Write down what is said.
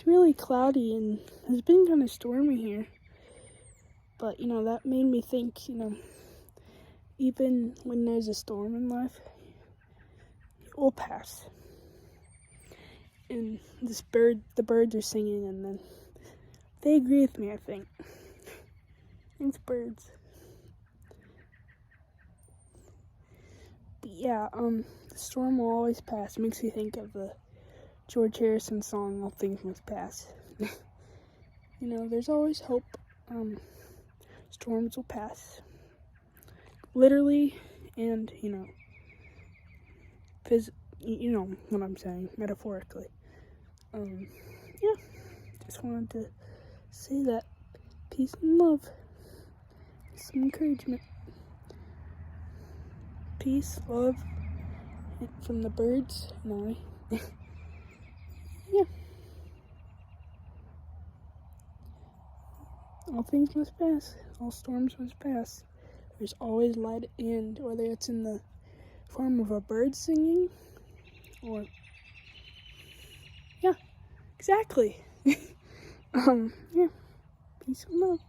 It's really cloudy and it's been kind of stormy here. But, that made me think, even when there's a storm in life, it will pass. And the birds are singing, and then they agree with me, I think. Thanks, birds. But yeah, the storm will always pass. It makes me think of the George Harrison song, All Things Must Pass. There's always hope. Storms will pass. Literally, and, you know what I'm saying, metaphorically. Yeah, just wanted to say that. Peace and love. Some encouragement. Peace, love, from the birds and I. Yeah. All things must pass. All storms must pass. There's always light at the end, whether it's in the form of a bird singing or... Yeah, exactly. Yeah. Peace and love.